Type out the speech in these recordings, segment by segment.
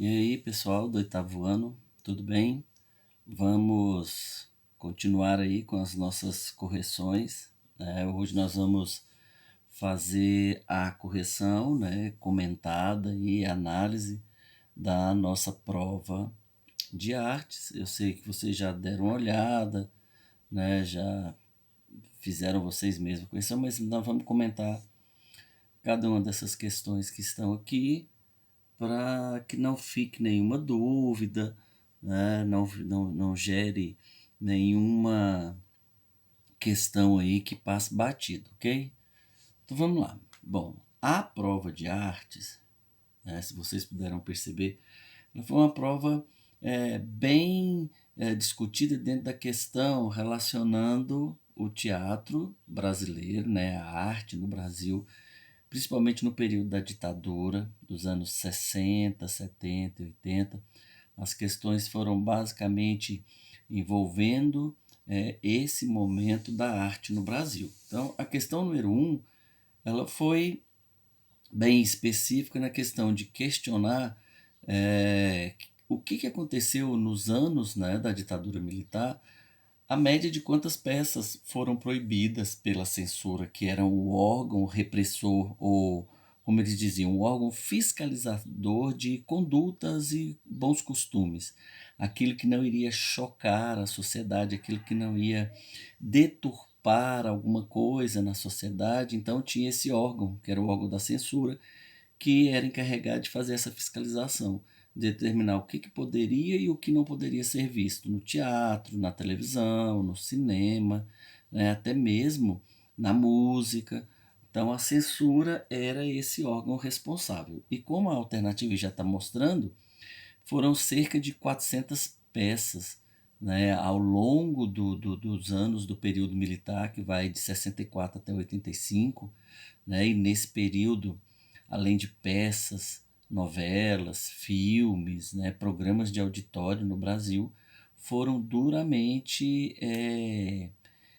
E aí, pessoal do oitavo ano, tudo bem? Vamos continuar aí com as nossas correções, né? Hoje nós vamos fazer a correção, né, comentada e análise da nossa prova de artes. Eu sei que vocês já deram uma olhada, né, já fizeram vocês mesmos correção, mas nós vamos comentar cada uma dessas questões que estão aqui para que não fique nenhuma dúvida, né? Não gere nenhuma questão aí que passe batido, ok? Então vamos lá. Bom, a prova de artes, né, se vocês puderam perceber, ela foi uma prova bem discutida dentro da questão relacionando o teatro brasileiro, né, a arte no Brasil, principalmente no período da ditadura, dos anos 60, 70, 80. As questões foram basicamente envolvendo esse momento da arte no Brasil. Então, a questão número 1, ela foi bem específica na questão de questionar o que aconteceu nos anos, né, da ditadura militar, a média de quantas peças foram proibidas pela censura, que era o órgão repressor, ou, como eles diziam, o órgão fiscalizador de condutas e bons costumes. Aquilo que não iria chocar a sociedade, aquilo que não ia deturpar alguma coisa na sociedade. Então tinha esse órgão, que era o órgão da censura, que era encarregado de fazer essa fiscalização, determinar o que poderia e o que não poderia ser visto no teatro, na televisão, no cinema, né, até mesmo na música. Então, a censura era esse órgão responsável. E como a alternativa já está mostrando, foram cerca de 400 peças, né, ao longo dos anos do período militar, que vai de 64 até 85, né, e nesse período, além de peças, novelas, filmes, né, programas de auditório no Brasil, foram duramente,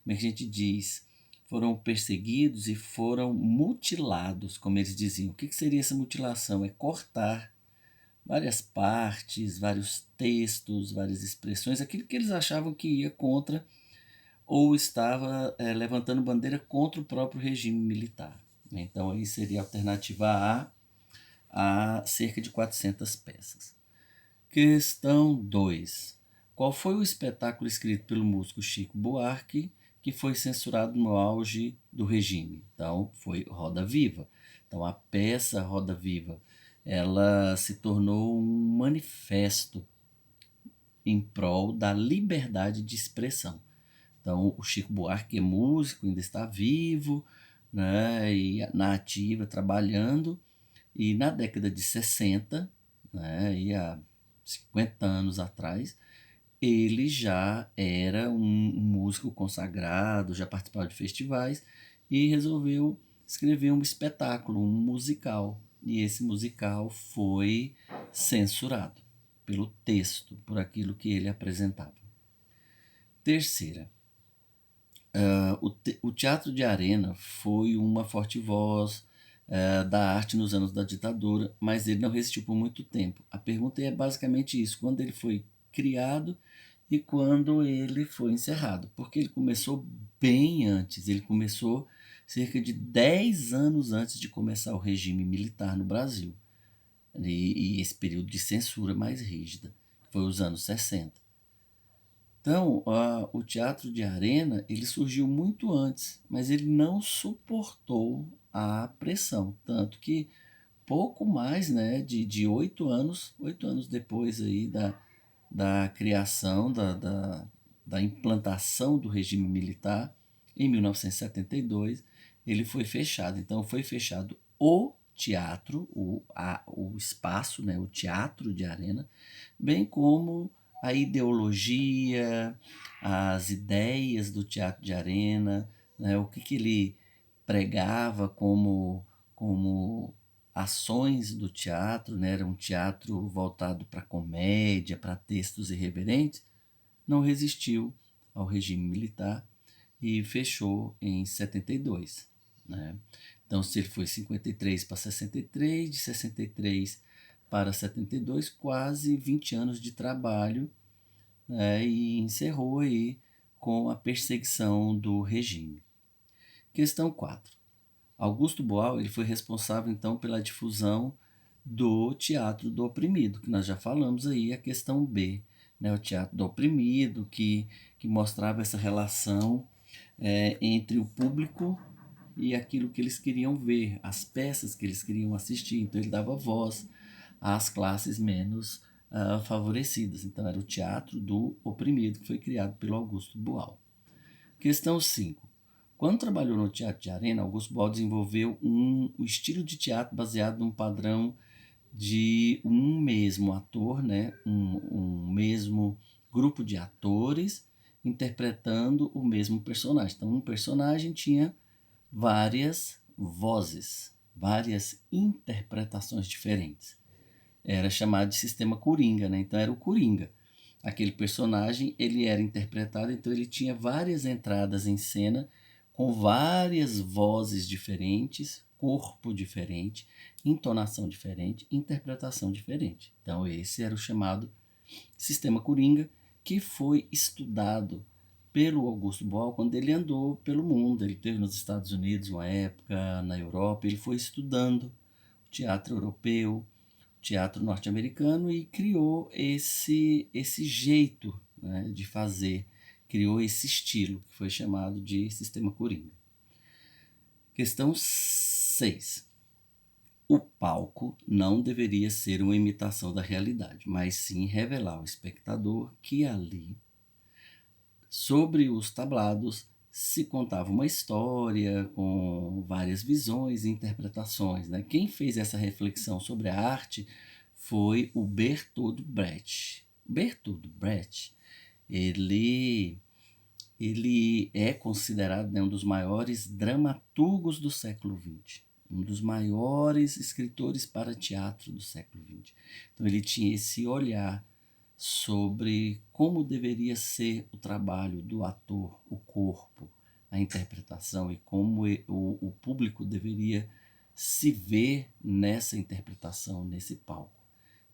como é que a gente diz, foram perseguidos e foram mutilados, como eles diziam. O que seria essa mutilação? É cortar várias partes, vários textos, várias expressões, aquilo que eles achavam que ia contra ou estava levantando bandeira contra o próprio regime militar. Então, aí seria a alternativa A cerca de 400 peças. Questão 2. Qual foi o espetáculo escrito pelo músico Chico Buarque que foi censurado no auge do regime? Então, foi Roda Viva. Então, a peça Roda Viva, ela se tornou um manifesto em prol da liberdade de expressão. Então, o Chico Buarque é músico, ainda está vivo, né, e na ativa, trabalhando, e na década de 60, né, e há 50 anos atrás, ele já era um músico consagrado, já participava de festivais e resolveu escrever um espetáculo, um musical. E esse musical foi censurado pelo texto, por aquilo que ele apresentava. Terceira, o teatro de arena foi uma forte voz da arte nos anos da ditadura, mas ele não resistiu por muito tempo. A pergunta é basicamente isso: quando ele foi criado e quando ele foi encerrado, porque ele começou bem antes, ele começou cerca de 10 anos antes de começar o regime militar no Brasil, e esse período de censura mais rígida, que foi os anos 60. Então, o teatro de arena, ele surgiu muito antes, mas ele não suportou a pressão, tanto que pouco mais, né, de 8 anos depois aí da criação, da implantação do regime militar, em 1972, ele foi fechado. Então, foi fechado o teatro, o espaço, né, o teatro de arena, bem como a ideologia, as ideias do teatro de arena, né, o que ele pregava como ações do teatro, né, era um teatro voltado para comédia, para textos irreverentes, não resistiu ao regime militar e fechou em 72. Né? Então, se ele foi 53 para 63, de 63 para 72, quase 20 anos de trabalho, né, e encerrou aí com a perseguição do regime. Questão 4. Augusto Boal ele foi responsável, então, pela difusão do teatro do oprimido, que nós já falamos aí, a questão B, né, o teatro do oprimido, que mostrava essa relação entre o público e aquilo que eles queriam ver, as peças que eles queriam assistir. Então, ele dava voz às classes menos favorecidas. Então, era o teatro do oprimido, que foi criado pelo Augusto Boal. Questão 5. Quando trabalhou no Teatro de Arena, Augusto Boal desenvolveu um estilo de teatro baseado num padrão de um mesmo ator, né? um mesmo grupo de atores interpretando o mesmo personagem. Então, um personagem tinha várias vozes, várias interpretações diferentes. Era chamado de sistema Coringa, né? Então era o Coringa. Aquele personagem, ele era interpretado, então ele tinha várias entradas em cena com várias vozes diferentes, corpo diferente, entonação diferente, interpretação diferente. Então esse era o chamado sistema Coringa, que foi estudado pelo Augusto Boal quando ele andou pelo mundo. Ele esteve nos Estados Unidos uma época, na Europa, ele foi estudando o teatro europeu, o teatro norte-americano e criou esse jeito, né, de fazer, criou esse estilo que foi chamado de sistema Coringa. Questão 6. O palco não deveria ser uma imitação da realidade, mas sim revelar ao espectador que ali, sobre os tablados, se contava uma história com várias visões e interpretações, né? Quem fez essa reflexão sobre a arte foi o Bertold Brecht. Bertold Brecht, ele é considerado, né, um dos maiores dramaturgos do século XX, um dos maiores escritores para teatro do século XX. Então ele tinha esse olhar sobre como deveria ser o trabalho do ator, o corpo, a interpretação e como o público deveria se ver nessa interpretação, nesse palco.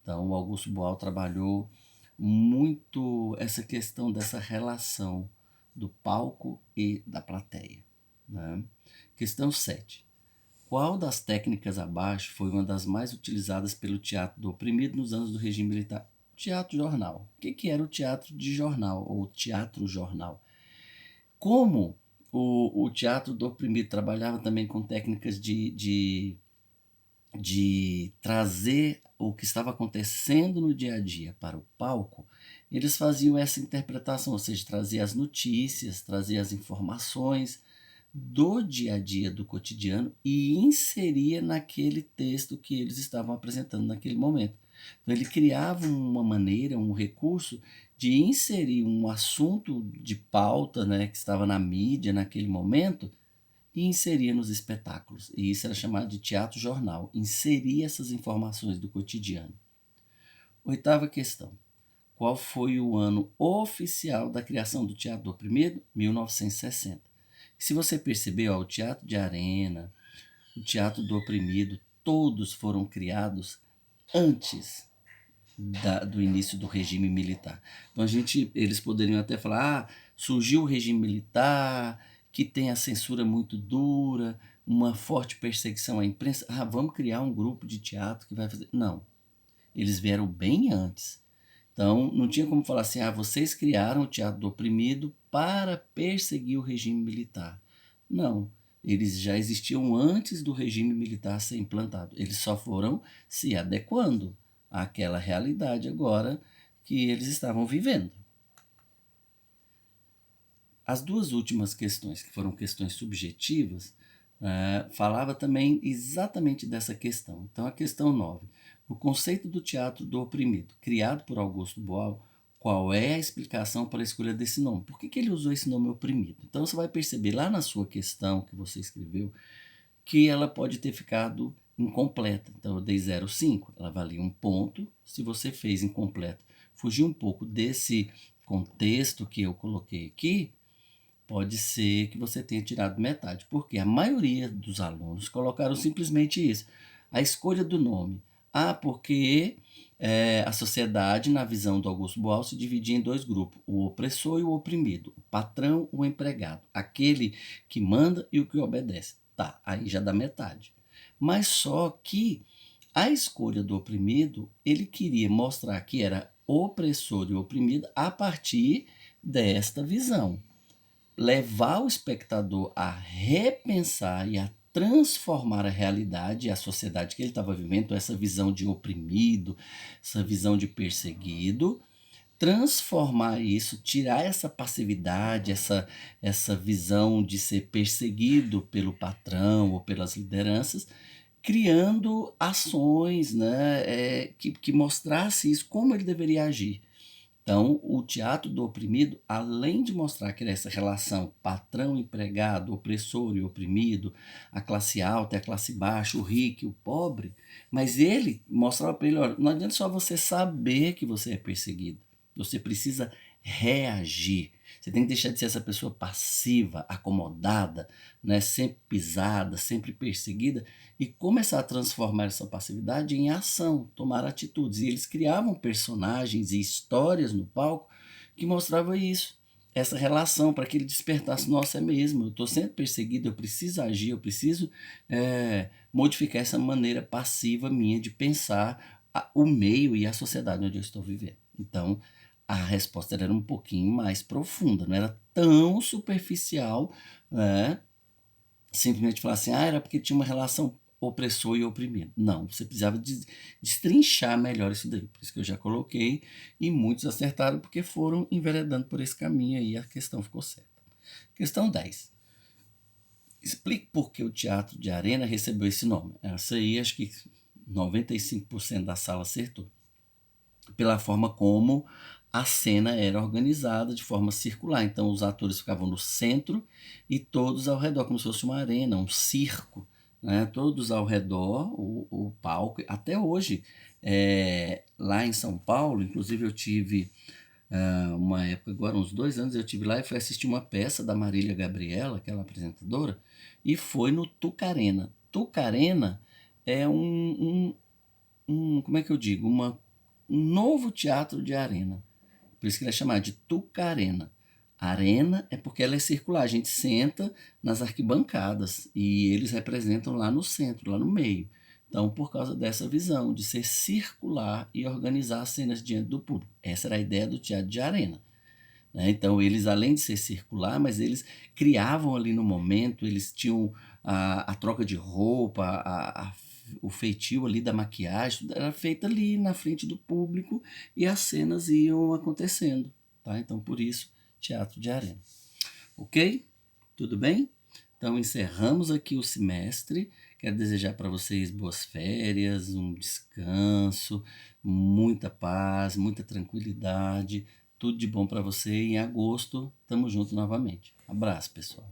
Então, o Augusto Boal trabalhou muito essa questão dessa relação do palco e da plateia, né? Questão 7. Qual das técnicas abaixo foi uma das mais utilizadas pelo teatro do oprimido nos anos do regime militar? Teatro jornal. O que era o teatro de jornal, ou teatro jornal? Como o teatro do oprimido trabalhava também com técnicas de trazer o que estava acontecendo no dia a dia para o palco, eles faziam essa interpretação, ou seja, trazia as notícias, trazia as informações do dia a dia, do cotidiano, e inseria naquele texto que eles estavam apresentando naquele momento. Então, ele criava uma maneira, um recurso de inserir um assunto de pauta, né, que estava na mídia naquele momento, e inseria nos espetáculos. E isso era chamado de teatro jornal. Inseria essas informações do cotidiano. 8ª questão. Qual foi o ano oficial da criação do Teatro do Oprimido? 1960. Se você perceber, o Teatro de Arena, o Teatro do Oprimido, todos foram criados antes do início do regime militar. Então eles poderiam até falar, surgiu o regime militar, que tem a censura muito dura, uma forte perseguição à imprensa, vamos criar um grupo de teatro que vai fazer... Não, eles vieram bem antes. Então, não tinha como falar assim, vocês criaram o Teatro do Oprimido para perseguir o regime militar. Não, eles já existiam antes do regime militar ser implantado. Eles só foram se adequando àquela realidade agora que eles estavam vivendo. As duas últimas questões, que foram questões subjetivas, falava também exatamente dessa questão. Então, a questão 9. O conceito do teatro do oprimido, criado por Augusto Boal, qual é a explicação para a escolha desse nome? Por que ele usou esse nome oprimido? Então, você vai perceber lá na sua questão que você escreveu que ela pode ter ficado incompleta. Então, eu dei 0,5, ela valia 1 ponto. Se você fez incompleta, fugiu um pouco desse contexto que eu coloquei aqui, pode ser que você tenha tirado metade, porque a maioria dos alunos colocaram simplesmente isso. A escolha do nome. Porque a sociedade, na visão do Augusto Boal, se dividia em dois grupos, o opressor e o oprimido, o patrão e o empregado, aquele que manda e o que obedece. Tá, aí já dá metade. Mas só que a escolha do oprimido, ele queria mostrar que era opressor e oprimido a partir desta visão. Levar o espectador a repensar e a transformar a realidade e a sociedade que ele estava vivendo, essa visão de oprimido, essa visão de perseguido, transformar isso, tirar essa passividade, essa visão de ser perseguido pelo patrão ou pelas lideranças, criando ações, né, que mostrasse isso, como ele deveria agir. Então, o teatro do oprimido, além de mostrar que essa relação patrão-empregado, opressor e oprimido, a classe alta e a classe baixa, o rico e o pobre, mas ele mostrava para ele, olha, não adianta só você saber que você é perseguido, você precisa reagir. Você tem que deixar de ser essa pessoa passiva, acomodada, né, sempre pisada, sempre perseguida, e começar a transformar essa passividade em ação, tomar atitudes. E eles criavam personagens e histórias no palco que mostravam isso, essa relação, para que ele despertasse, nossa, é mesmo, eu estou sendo perseguido, eu preciso agir, eu preciso modificar essa maneira passiva minha de pensar o meio e a sociedade onde eu estou vivendo. Então, a resposta era um pouquinho mais profunda, não era tão superficial, né? Simplesmente falar assim, era porque tinha uma relação opressor e oprimido. Não, você precisava destrinchar melhor isso daí. Por isso que eu já coloquei, e muitos acertaram porque foram enveredando por esse caminho aí, a questão ficou certa. Questão 10. Explique por que o teatro de arena recebeu esse nome. Essa aí, acho que 95% da sala acertou. Pela forma como a cena era organizada de forma circular. Então, os atores ficavam no centro e todos ao redor, como se fosse uma arena, um circo, né? Todos ao redor, o palco. Até hoje, lá em São Paulo, inclusive eu tive uma época, agora uns 2 anos, eu tive lá e fui assistir uma peça da Marília Gabriela, aquela apresentadora, e foi no Tucarena. Tucarena é como é que eu digo? Um novo teatro de arena. Por isso que ele é chamado de Tucarena. Arena é porque ela é circular. A gente senta nas arquibancadas e eles representam lá no centro, lá no meio. Então, por causa dessa visão de ser circular e organizar as cenas diante do público. Essa era a ideia do teatro de arena. Né? Então, eles, além de ser circular, mas eles criavam ali no momento, eles tinham a troca de roupa, o feitio ali da maquiagem, tudo era feito ali na frente do público e as cenas iam acontecendo. Tá? Então, por isso, teatro de arena. Ok? Tudo bem? Então, encerramos aqui o semestre. Quero desejar para vocês boas férias, um descanso, muita paz, muita tranquilidade. Tudo de bom para você. Em agosto, estamos juntos novamente. Abraço, pessoal.